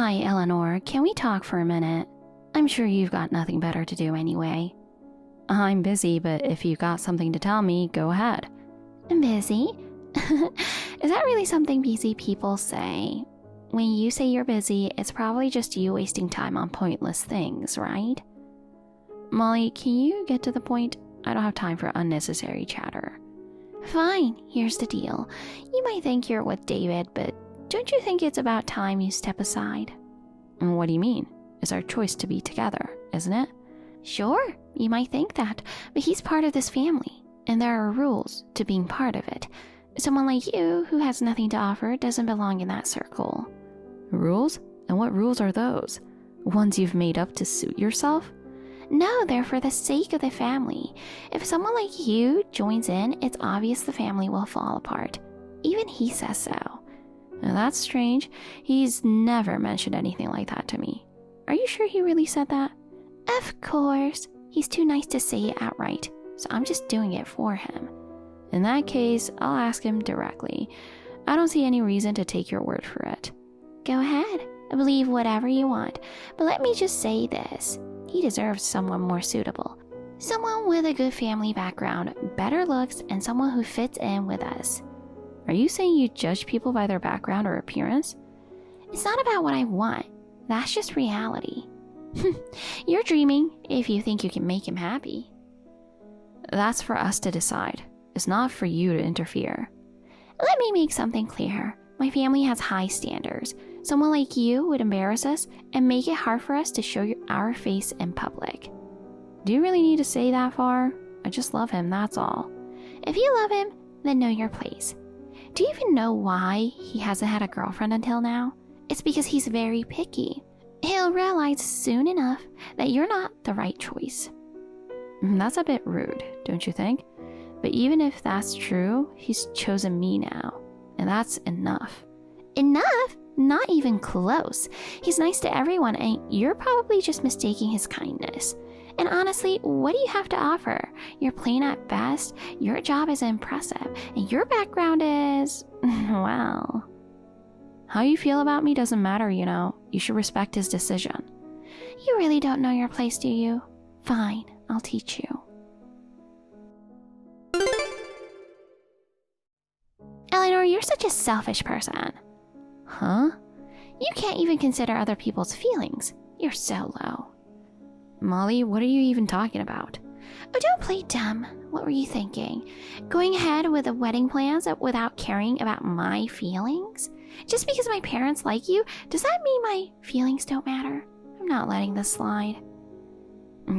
Hi, Eleanor. Can we talk for a minute? I'm sure you've got nothing better to do anyway. I'm busy, but if you've got something to tell me, go ahead. Busy? Is that really something busy people say? When you say you're busy, it's probably just you wasting time on pointless things, right? Molly, can you get to the point? I don't have time for unnecessary chatter. Fine, here's the deal. You might think you're with David, but don't you think it's about time you step aside? What do you mean? It's our choice to be together, isn't it? Sure, you might think that, but he's part of this family, and there are rules to being part of it. Someone like you, who has nothing to offer, doesn't belong in that circle. Rules? And what rules are those? Ones you've made up to suit yourself? No, they're for the sake of the family. If someone like you joins in, it's obvious the family will fall apart. Even he says so. Now that's strange. He's never mentioned anything like that to me. Are you sure he really said that? Of course. He's too nice to say it outright, so I'm just doing it for him. In that case, I'll ask him directly. I don't see any reason to take your word for it. Go ahead. Believe whatever you want, but let me just say this. He deserves someone more suitable. Someone with a good family background, better looks, and someone who fits in with us. Are you saying you judge people by their background or appearance? It's not about what I want. That's just reality. You're dreaming if you think you can make him happy. That's for us to decide. It's not for you to interfere. Let me make something clear. My family has high standards. Someone like you would embarrass us and make it hard for us to show our face in public. Do you really need to say that far? I just love him, that's all. If you love him, then know your place. Do you even know why he hasn't had a girlfriend until now? It's because he's very picky. He'll realize soon enough that you're not the right choice. That's a bit rude, don't you think? But even if that's true, he's chosen me now. And that's enough. Enough? Not even close. He's nice to everyone, and you're probably just mistaking his kindness. And honestly, what do you have to offer? You're plain at best, your job is impressive, and your background is, well... How you feel about me doesn't matter, you know. You should respect his decision. You really don't know your place, do you? Fine, I'll teach you. Eleanor, you're such a selfish person. Huh? You can't even consider other people's feelings. You're so low. Molly, what are you even talking about? Oh, don't play dumb. What were you thinking? Going ahead with the wedding plans without caring about my feelings? Just because my parents like you, does that mean my feelings don't matter? I'm not letting this slide.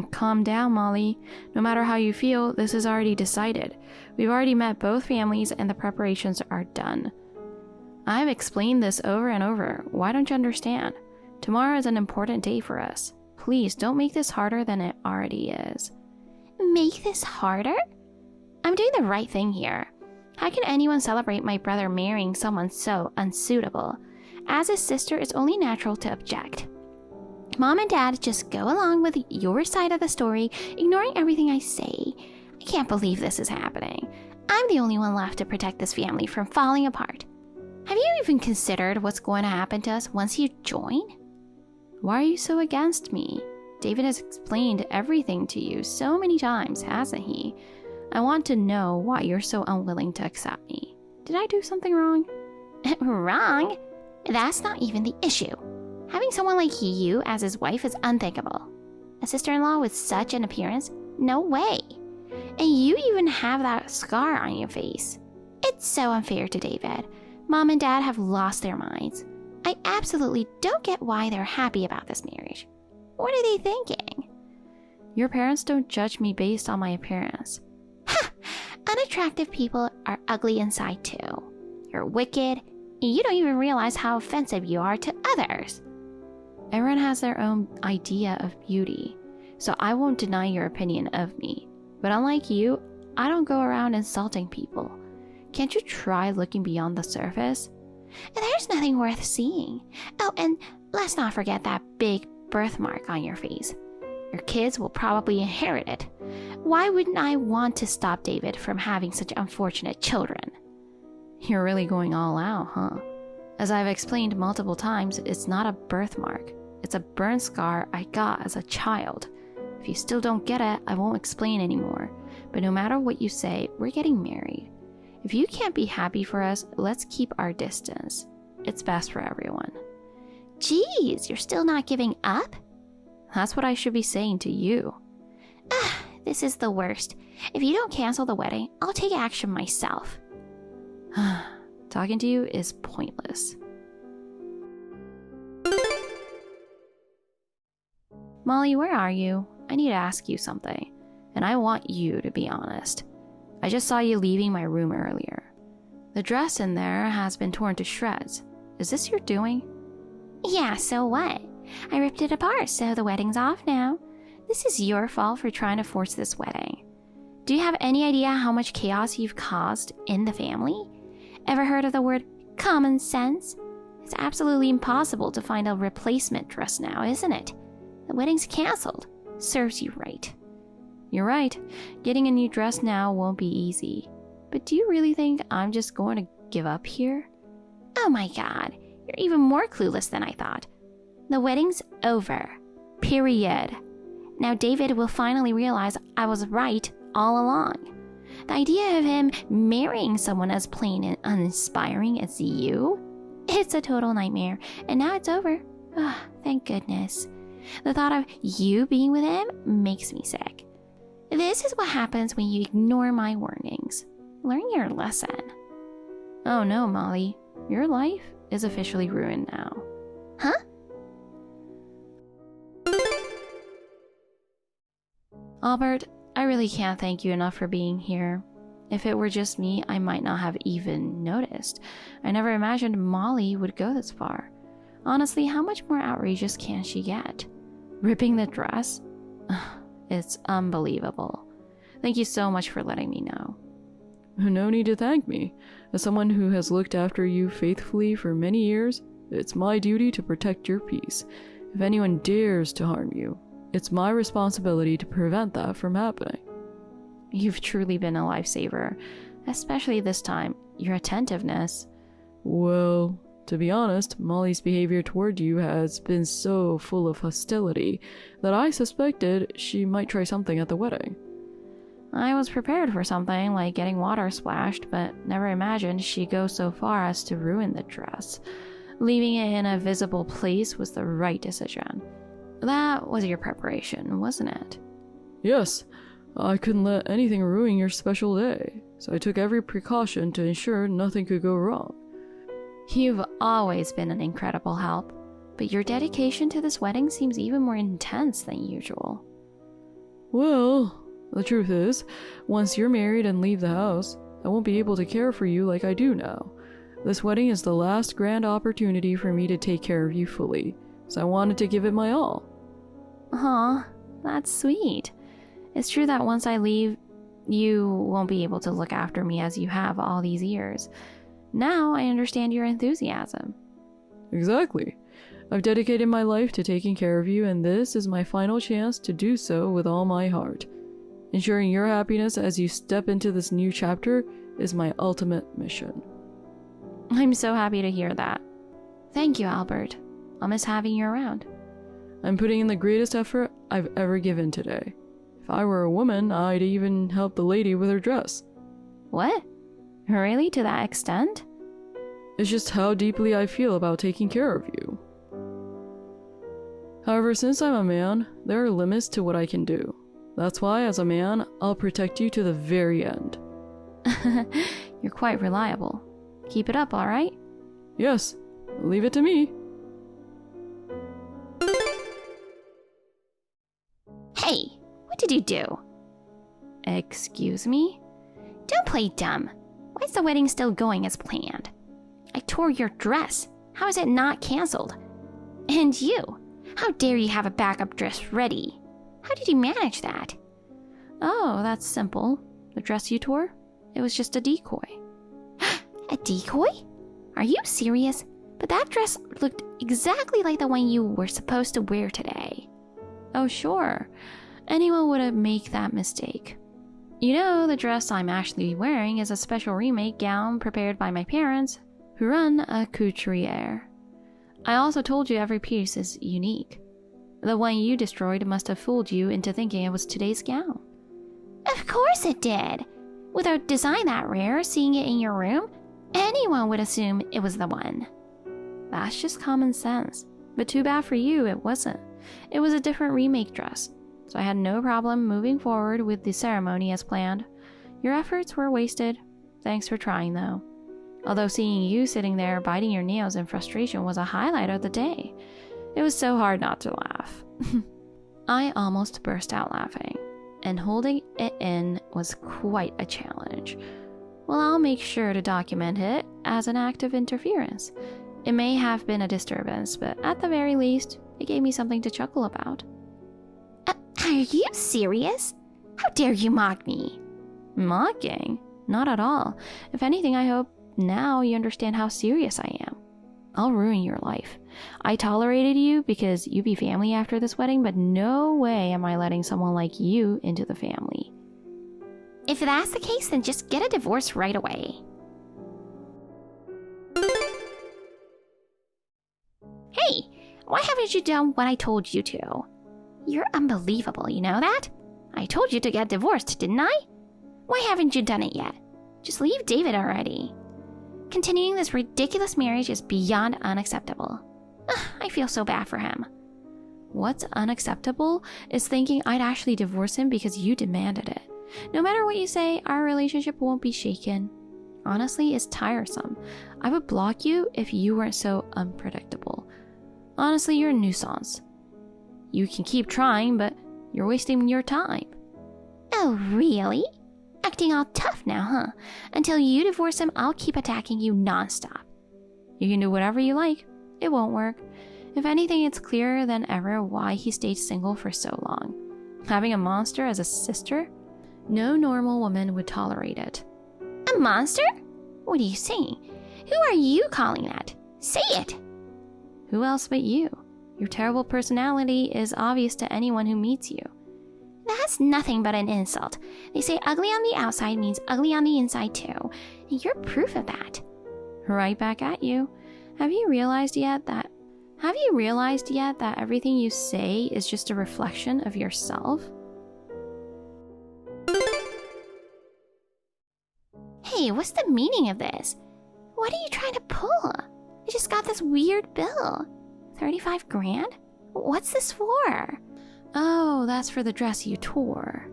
Calm down, Molly. No matter how you feel, this is already decided. We've already met both families and the preparations are done. I've explained this over and over. Why don't you understand? Tomorrow is an important day for us. Please don't make this harder than it already is. Make this harder? I'm doing the right thing here. How can anyone celebrate my brother marrying someone so unsuitable? As his sister, it's only natural to object. Mom and Dad just go along with your side of the story, ignoring everything I say. I can't believe this is happening. I'm the only one left to protect this family from falling apart. Have you even considered what's going to happen to us once you join? Why are you so against me? David has explained everything to you so many times, hasn't he? I want to know why you're so unwilling to accept me. Did I do something wrong? Wrong? That's not even the issue. Having someone like you as his wife is unthinkable. A sister-in-law with such an appearance? No way. And you even have that scar on your face. It's so unfair to David. Mom and Dad have lost their minds. I absolutely don't get why they're happy about this marriage. What are they thinking? Your parents don't judge me based on my appearance. Ha! Unattractive people are ugly inside too. You're wicked, and you don't even realize how offensive you are to others. Everyone has their own idea of beauty, so I won't deny your opinion of me. But unlike you, I don't go around insulting people. Can't you try looking beyond the surface? There's nothing worth seeing. Oh, and let's not forget that big birthmark on your face. Your kids will probably inherit it. Why wouldn't I want to stop David from having such unfortunate children? You're really going all out, huh? As I've explained multiple times, it's not a birthmark. It's a burn scar I got as a child. If you still don't get it, I won't explain anymore. But no matter what you say, we're getting married. If you can't be happy for us, let's keep our distance. It's best for everyone. Geez, you're still not giving up? That's what I should be saying to you. This is the worst. If you don't cancel the wedding, I'll take action myself. Talking to you is pointless. Molly, where are you? I need to ask you something, and I want you to be honest. I just saw you leaving my room earlier. The dress in there has been torn to shreds. Is this your doing? Yeah, so what? I ripped it apart, so the wedding's off now. This is your fault for trying to force this wedding. Do you have any idea how much chaos you've caused in the family? Ever heard of the word common sense? It's absolutely impossible to find a replacement dress now, isn't it? The wedding's canceled. Serves you right. You're right. Getting a new dress now won't be easy. But do you really think I'm just going to give up here? Oh my god, you're even more clueless than I thought. The wedding's over. Period. Now David will finally realize I was right all along. The idea of him marrying someone as plain and uninspiring as you? It's a total nightmare, and now it's over. Thank goodness. The thought of you being with him makes me sick. This is what happens when you ignore my warnings. Learn your lesson. Oh no, Molly. Your life is officially ruined now. Huh? Albert, I really can't thank you enough for being here. If it were just me, I might not have even noticed. I never imagined Molly would go this far. Honestly, how much more outrageous can she get? Ripping the dress? It's unbelievable. Thank you so much for letting me know. No need to thank me. As someone who has looked after you faithfully for many years, it's my duty to protect your peace. If anyone dares to harm you, it's my responsibility to prevent that from happening. You've truly been a lifesaver, especially this time. Your attentiveness. Well, to be honest, Molly's behavior toward you has been so full of hostility that I suspected she might try something at the wedding. I was prepared for something like getting water splashed, but never imagined she'd go so far as to ruin the dress. Leaving it in a visible place was the right decision. That was your preparation, wasn't it? Yes, I couldn't let anything ruin your special day, so I took every precaution to ensure nothing could go wrong. You've always been an incredible help, but your dedication to this wedding seems even more intense than usual. Well, the truth is, once you're married and leave the house, I won't be able to care for you like I do now. This wedding is the last grand opportunity for me to take care of you fully, so I wanted to give it my all. Aw, that's sweet. It's true that once I leave, you won't be able to look after me as you have all these years. Now I understand your enthusiasm. Exactly. I've dedicated my life to taking care of you, and this is my final chance to do so with all my heart. Ensuring your happiness as you step into this new chapter is my ultimate mission. I'm so happy to hear that. Thank you, Albert. I'll miss having you around. I'm putting in the greatest effort I've ever given today. If I were a woman, I'd even help the lady with her dress. What? Really? To that extent? It's just how deeply I feel about taking care of you. However, since I'm a man, there are limits to what I can do. That's why, as a man, I'll protect you to the very end. You're quite reliable. Keep it up, alright? Yes, leave it to me. Hey, what did you do? Excuse me? Don't play dumb. Why is the wedding still going as planned? I tore your dress. How is it not canceled? And you, how dare you have a backup dress ready? How did you manage that? Oh, that's simple. The dress you tore? It was just a decoy. A decoy? Are you serious? But that dress looked exactly like the one you were supposed to wear today. Oh, sure. Anyone would make that mistake. You know, the dress I'm actually wearing is a special remake gown prepared by my parents, who run a couturière. I also told you every piece is unique. The one you destroyed must have fooled you into thinking it was today's gown. Of course it did. With a design that rare, seeing it in your room, anyone would assume it was the one. That's just common sense. But too bad for you, it wasn't. It was a different remake dress, so I had no problem moving forward with the ceremony as planned. Your efforts were wasted. Thanks for trying, though. Although seeing you sitting there biting your nails in frustration was a highlight of the day. It was so hard not to laugh. I almost burst out laughing, and holding it in was quite a challenge. Well, I'll make sure to document it as an act of interference. It may have been a disturbance, but at the very least, it gave me something to chuckle about. Are you serious? How dare you mock me? Mocking? Not at all. If anything, I hope now you understand how serious I am. I'll ruin your life. I tolerated you because you be family after this wedding, but no way am I letting someone like you into the family. If that's the case, then just get a divorce right away. Hey, why haven't you done what I told you to? You're unbelievable, you know that? I told you to get divorced, didn't I? Why haven't you done it yet? Just leave David already. Continuing this ridiculous marriage is beyond unacceptable. I feel so bad for him. What's unacceptable is thinking I'd actually divorce him because you demanded it. No matter what you say, our relationship won't be shaken. Honestly, it's tiresome. I would block you if you weren't so unpredictable. Honestly, you're a nuisance. You can keep trying, but you're wasting your time. Oh, really? Acting all tough now, huh? Until you divorce him, I'll keep attacking you nonstop. You can do whatever you like. It won't work. If anything, it's clearer than ever why he stayed single for so long. Having a monster as a sister? No normal woman would tolerate it. A monster? What are you saying? Who are you calling that? Say it! Who else but you? Your terrible personality is obvious to anyone who meets you. That's nothing but an insult. They say ugly on the outside means ugly on the inside too. And you're proof of that. Right back at you. Have you realized yet that everything you say is just a reflection of yourself? Hey, what's the meaning of this? What are you trying to pull? I just got this weird bill. 35 grand? What's this for? Oh, that's for the dress you tore.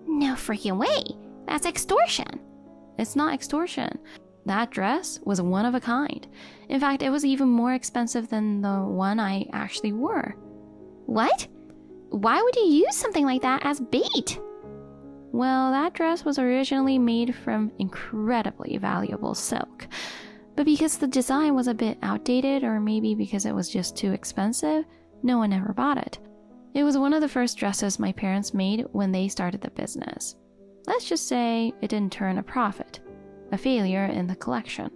No freaking way. That's extortion. It's not extortion. That dress was one of a kind. In fact, it was even more expensive than the one I actually wore. What? Why would you use something like that as bait? Well, that dress was originally made from incredibly valuable silk. But because the design was a bit outdated, or maybe because it was just too expensive, no one ever bought it. It was one of the first dresses my parents made when they started the business. Let's just say it didn't turn a profit, a failure in the collection.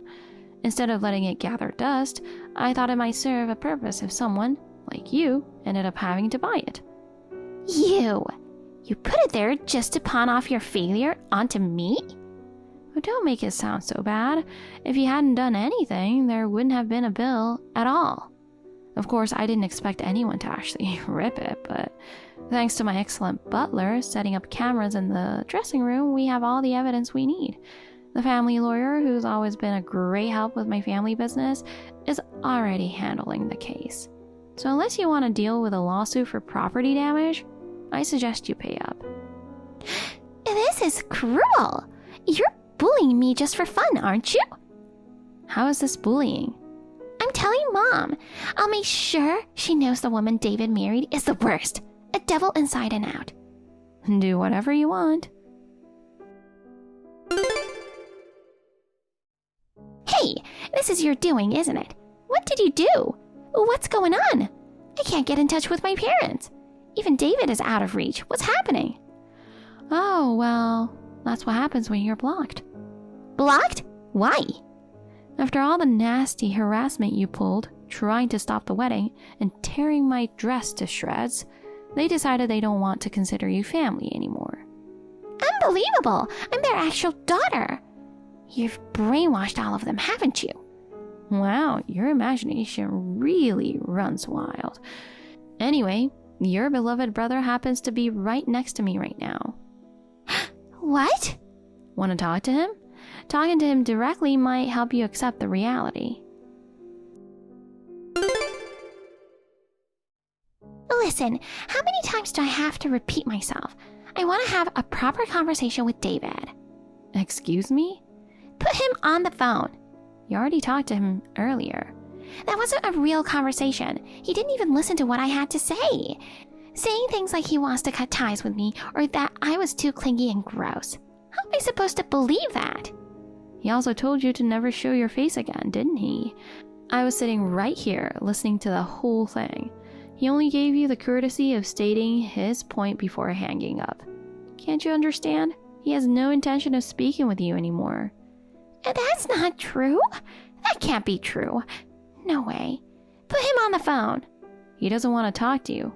Instead of letting it gather dust, I thought it might serve a purpose if someone, like you, ended up having to buy it. You put it there just to pawn off your failure onto me? Oh, don't make it sound so bad. If you hadn't done anything, there wouldn't have been a bill at all. Of course, I didn't expect anyone to actually rip it, but thanks to my excellent butler setting up cameras in the dressing room, we have all the evidence we need. The family lawyer, who's always been a great help with my family business, is already handling the case. So unless you want to deal with a lawsuit for property damage, I suggest you pay up. This is cruel. You're bullying me just for fun, aren't you? How is this bullying? I'm telling Mom. I'll make sure she knows the woman David married is the worst. A devil inside and out. Do whatever you want. Hey, this is your doing, isn't it? What did you do? What's going on? I can't get in touch with my parents. Even David is out of reach. What's happening? Oh, well, that's what happens when you're blocked. Blocked? Why? After all the nasty harassment you pulled, trying to stop the wedding and tearing my dress to shreds, they decided they don't want to consider you family anymore. Unbelievable! I'm their actual daughter. You've brainwashed all of them, haven't you? Wow, your imagination really runs wild. Anyway, your beloved brother happens to be right next to me right now. What? Want to talk to him? Talking to him directly might help you accept the reality. Listen, how many times do I have to repeat myself? I want to have a proper conversation with David. Excuse me? Put him on the phone. You already talked to him earlier. That wasn't a real conversation. He didn't even listen to what I had to say. Saying things like he wants to cut ties with me or that I was too clingy and gross. How am I supposed to believe that? He also told you to never show your face again, didn't he? I was sitting right here listening to the whole thing. He only gave you the courtesy of stating his point before hanging up. Can't you understand? He has no intention of speaking with you anymore. That's not true. That can't be true. No way. Put him on the phone. He doesn't want to talk to you.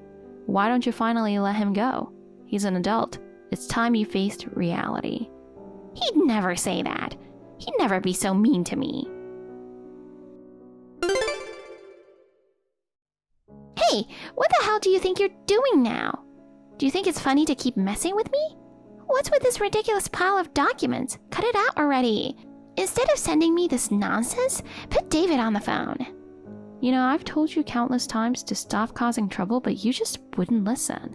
Why don't you finally let him go? He's an adult. It's time you faced reality. He'd never say that. He'd never be so mean to me. Hey, what the hell do you think you're doing now? Do you think it's funny to keep messing with me? What's with this ridiculous pile of documents? Cut it out already. Instead of sending me this nonsense, put David on the phone. You know, I've told you countless times to stop causing trouble, but you just wouldn't listen.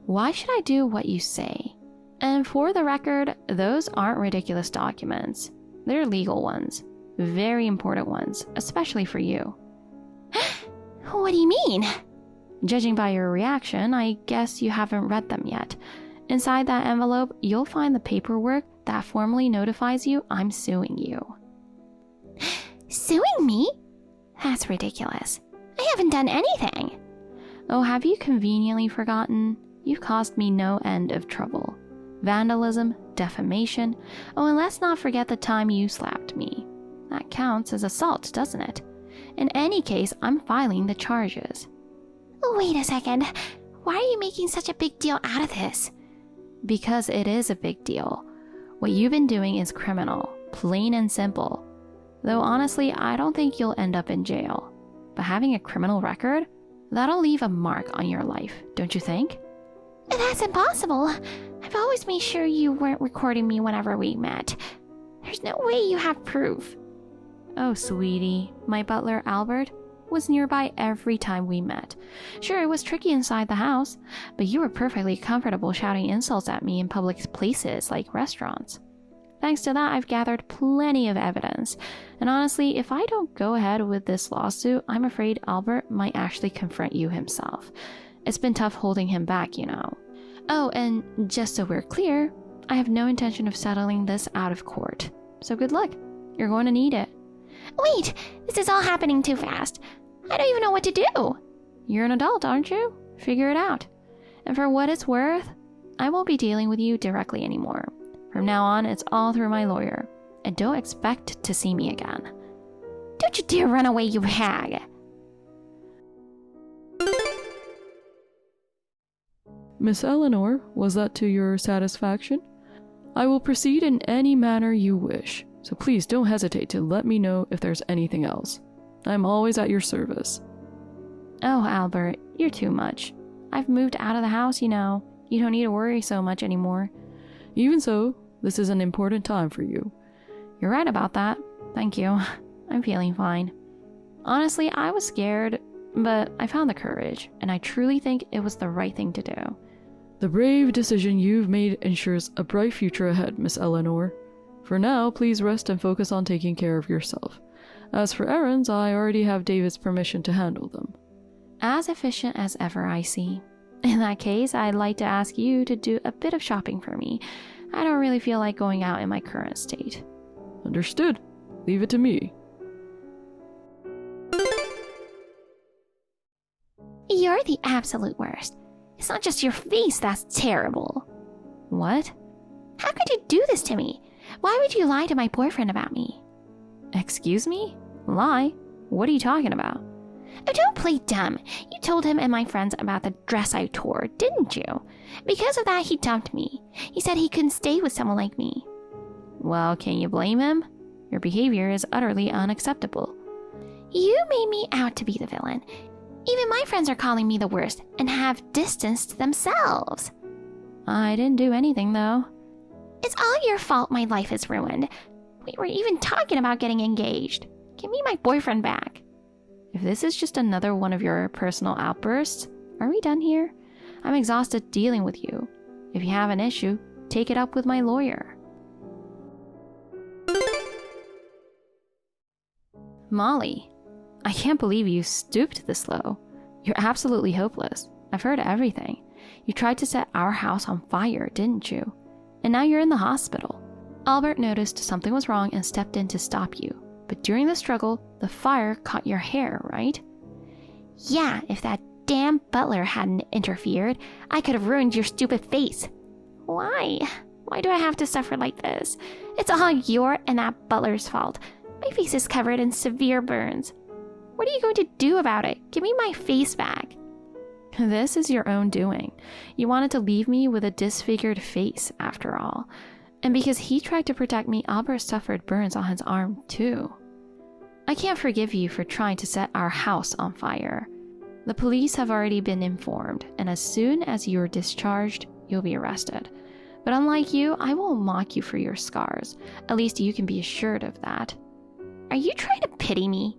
Why should I do what you say? And for the record, those aren't ridiculous documents. They're legal ones. Very important ones, especially for you. What do you mean? Judging by your reaction, I guess you haven't read them yet. Inside that envelope, you'll find the paperwork that formally notifies you I'm suing you. Suing me? That's ridiculous. I haven't done anything. Oh, have you conveniently forgotten? You've caused me no end of trouble. Vandalism, defamation. Oh, and let's not forget the time you slapped me. That counts as assault, doesn't it? In any case, I'm filing the charges. Wait a second. Why are you making such a big deal out of this? Because it is a big deal. What you've been doing is criminal, plain and simple. Though honestly, I don't think you'll end up in jail. But having a criminal record, that'll leave a mark on your life, don't you think? That's impossible. I've always made sure you weren't recording me whenever we met. There's no way you have proof. Oh, sweetie, my butler, Albert, was nearby every time we met. Sure, it was tricky inside the house, but you were perfectly comfortable shouting insults at me in public places like restaurants. Thanks to that, I've gathered plenty of evidence. And honestly, if I don't go ahead with this lawsuit, I'm afraid Albert might actually confront you himself. It's been tough holding him back, you know. Oh, and just so we're clear, I have no intention of settling this out of court. So good luck. You're going to need it. Wait, this is all happening too fast. I don't even know what to do. You're an adult, aren't you? Figure it out. And for what it's worth, I won't be dealing with you directly anymore. From now on, it's all through my lawyer. And don't expect to see me again. Don't you dare run away, you hag. Miss Eleanor, was that to your satisfaction? I will proceed in any manner you wish, so please don't hesitate to let me know if there's anything else. I'm always at your service. Oh, Albert, you're too much. I've moved out of the house, you know. You don't need to worry so much anymore. Even so, this is an important time for you. You're right about that. Thank you. I'm feeling fine. Honestly, I was scared, but I found the courage, and I truly think it was the right thing to do. The brave decision you've made ensures a bright future ahead, Miss Eleanor. For now, please rest and focus on taking care of yourself. As for errands, I already have David's permission to handle them. As efficient as ever, I see. In that case, I'd like to ask you to do a bit of shopping for me. I don't really feel like going out in my current state. Understood. Leave it to me. You're the absolute worst. It's not just your face that's terrible. What? How could you do this to me? Why would you lie to my boyfriend about me? Excuse me? Lie? What are you talking about? Oh, don't play dumb. You told him and my friends about the dress I tore, didn't you? Because of that, he dumped me. He said he couldn't stay with someone like me. Well, can you blame him? Your behavior is utterly unacceptable. You made me out to be the villain. Even my friends are calling me the worst and have distanced themselves. I didn't do anything, though. It's all your fault my life is ruined. We were even talking about getting engaged. Give me my boyfriend back. If this is just another one of your personal outbursts, are we done here? I'm exhausted dealing with you. If you have an issue, take it up with my lawyer. Molly, I can't believe you stooped this low. You're absolutely hopeless. I've heard everything. You tried to set our house on fire, didn't you? And now you're in the hospital. Albert noticed something was wrong and stepped in to stop you. But during the struggle, the fire caught your hair, right? Yeah, if that damn butler hadn't interfered, I could have ruined your stupid face. Why? Why do I have to suffer like this? It's all your and that butler's fault. My face is covered in severe burns. What are you going to do about it? Give me my face back. This is your own doing. You wanted to leave me with a disfigured face, after all. And because he tried to protect me, Albert suffered burns on his arm, too. I can't forgive you for trying to set our house on fire. The police have already been informed, and as soon as you're discharged, you'll be arrested. But unlike you, I won't mock you for your scars. At least you can be assured of that. Are you trying to pity me?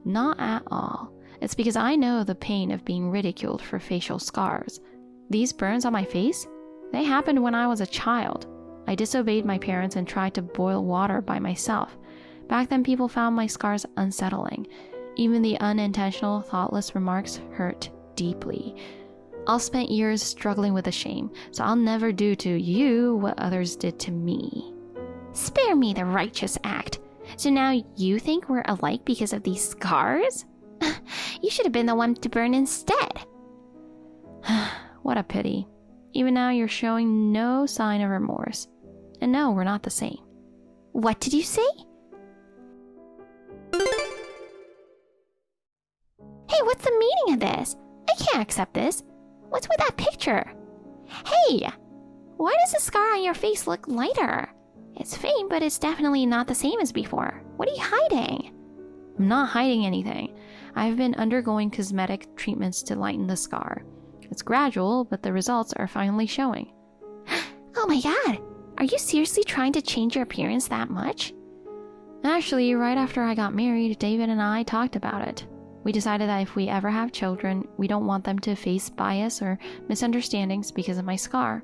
Not at all. It's because I know the pain of being ridiculed for facial scars. These burns on my face? They happened when I was a child. I disobeyed my parents and tried to boil water by myself. Back then, people found my scars unsettling. Even the unintentional, thoughtless remarks hurt deeply. I'll spend years struggling with the shame, so I'll never do to you what others did to me. Spare me the righteous act. So now you think we're alike because of these scars? You should have been the one to burn instead. What a pity. Even now you're showing no sign of remorse. And no, we're not the same. What did you say? Hey, what's the meaning of this? I can't accept this. What's with that picture? Hey, why does the scar on your face look lighter? It's faint, but it's definitely not the same as before. What are you hiding? I'm not hiding anything. I've been undergoing cosmetic treatments to lighten the scar. It's gradual, but the results are finally showing. Oh my god, are you seriously trying to change your appearance that much? Actually, right after I got married, David and I talked about it. We decided that if we ever have children, we don't want them to face bias or misunderstandings because of my scar.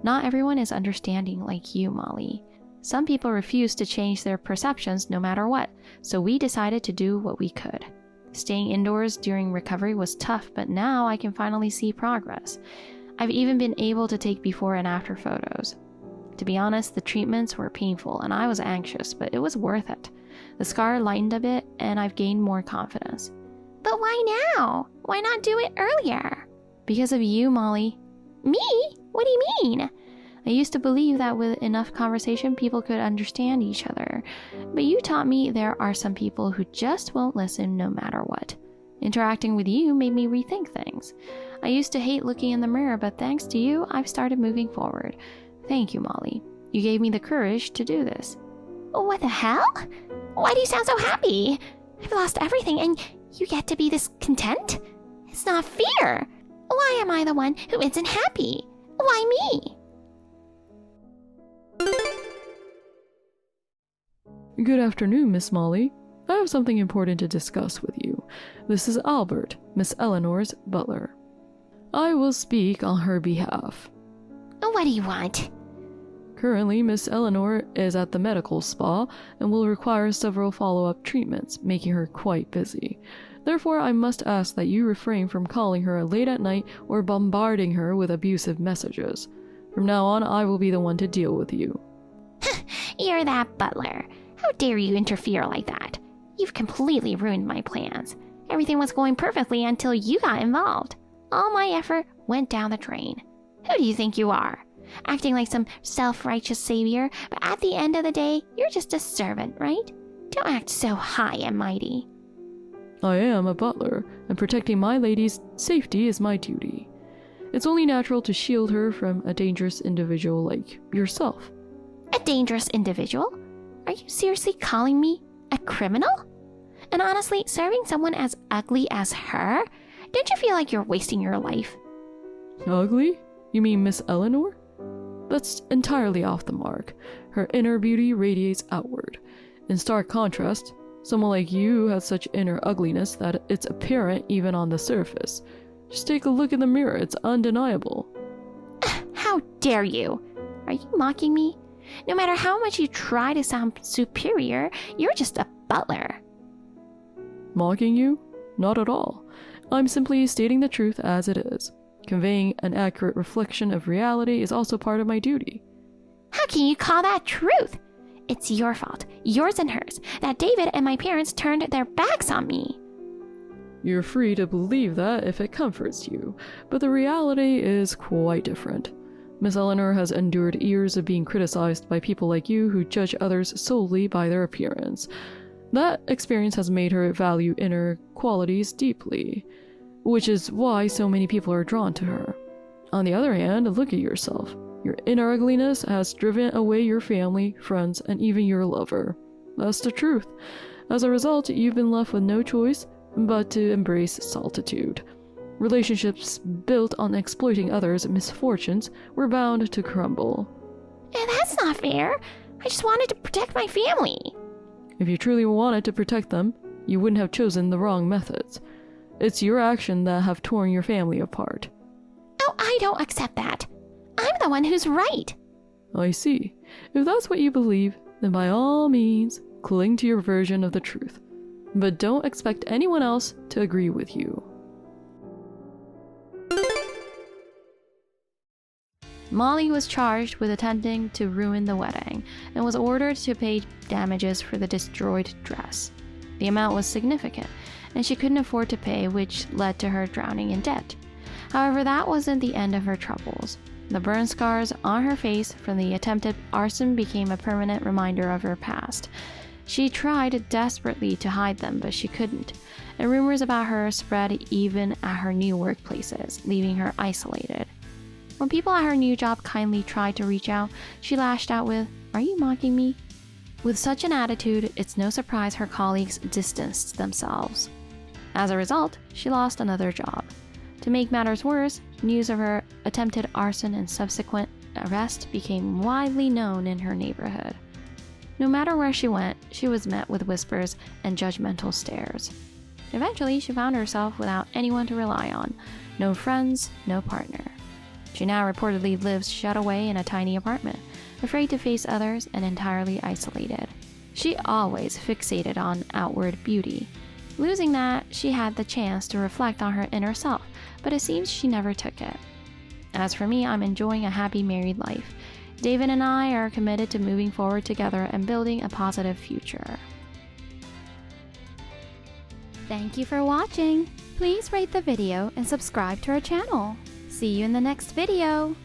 Not everyone is understanding like you, Molly. Some people refuse to change their perceptions no matter what, so we decided to do what we could. Staying indoors during recovery was tough, but now I can finally see progress. I've even been able to take before and after photos. To be honest, the treatments were painful and I was anxious, but it was worth it. The scar lightened a bit and I've gained more confidence. But why now? Why not do it earlier? Because of you, Molly. Me? What do you mean? I used to believe that with enough conversation, people could understand each other. But you taught me there are some people who just won't listen no matter what. Interacting with you made me rethink things. I used to hate looking in the mirror, but thanks to you, I've started moving forward. Thank you, Molly. You gave me the courage to do this. What the hell? Why do you sound so happy? I've lost everything and you get to be this content? It's not fair. Why am I the one who isn't happy? Why me? Good afternoon, Miss Molly. I have something important to discuss with you. This is Albert, Miss Eleanor's butler. I will speak on her behalf. What do you want? Currently, Miss Eleanor is at the medical spa and will require several follow-up treatments, making her quite busy. Therefore, I must ask that you refrain from calling her late at night or bombarding her with abusive messages. From now on, I will be the one to deal with you. You're that butler. How dare you interfere like that? You've completely ruined my plans. Everything was going perfectly until you got involved. All my effort went down the drain. Who do you think you are? Acting like some self-righteous savior, but at the end of the day, you're just a servant, right? Don't act so high and mighty. I am a butler, and protecting my lady's safety is my duty. It's only natural to shield her from a dangerous individual like And honestly, serving someone as ugly as her, don't you feel like you're wasting your life? Ugly? You mean Miss Eleanor? That's entirely off the mark. Her inner beauty radiates outward. In stark contrast, someone like you has such inner ugliness that it's apparent even on the surface. Just take a look in the mirror, it's undeniable. How dare you? Are you mocking me? No matter how much you try to sound superior, you're just a butler. Mocking you? Not at all. I'm simply stating the truth as it is. Conveying an accurate reflection of reality is also part of my duty. How can you call that truth? It's your fault, yours and hers, that David and my parents turned their backs on me. You're free to believe that if it comforts you, but the reality is quite different. Miss Eleanor has endured years of being criticized by people like you who judge others solely by their appearance. That experience has made her value inner qualities deeply, which is why so many people are drawn to her. On the other hand, look at yourself. Your inner ugliness has driven away your family, friends, and even your lover. That's the truth. As a result, you've been left with no choice but to embrace solitude. Relationships built on exploiting others' misfortunes were bound to crumble. And that's not fair. I just wanted to protect my family. If you truly wanted to protect them, you wouldn't have chosen the wrong methods. It's your action that have torn your family apart. Oh, I don't accept that. I'm the one who's right. I see. If that's what you believe, then by all means, cling to your version of the truth. But don't expect anyone else to agree with you. Molly was charged with attempting to ruin the wedding and was ordered to pay damages for the destroyed dress. The amount was significant, and she couldn't afford to pay, which led to her drowning in debt. However, that wasn't the end of her troubles. The burn scars on her face from the attempted arson became a permanent reminder of her past. She tried desperately to hide them, but she couldn't, and rumors about her spread even at her new workplaces, leaving her isolated. When people at her new job kindly tried to reach out, she lashed out with, "Are you mocking me?" With such an attitude, it's no surprise her colleagues distanced themselves. As a result, she lost another job. To make matters worse, news of her attempted arson and subsequent arrest became widely known in her neighborhood. No matter where she went, she was met with whispers and judgmental stares. Eventually, she found herself without anyone to rely on, no friends, no partner. She now reportedly lives shut away in a tiny apartment, afraid to face others and entirely isolated. She always fixated on outward beauty. Losing that, she had the chance to reflect on her inner self, but it seems she never took it. As for me, I'm enjoying a happy married life. David and I are committed to moving forward together and building a positive future. Thank you for watching. Please rate the video and subscribe to our channel. See you in the next video.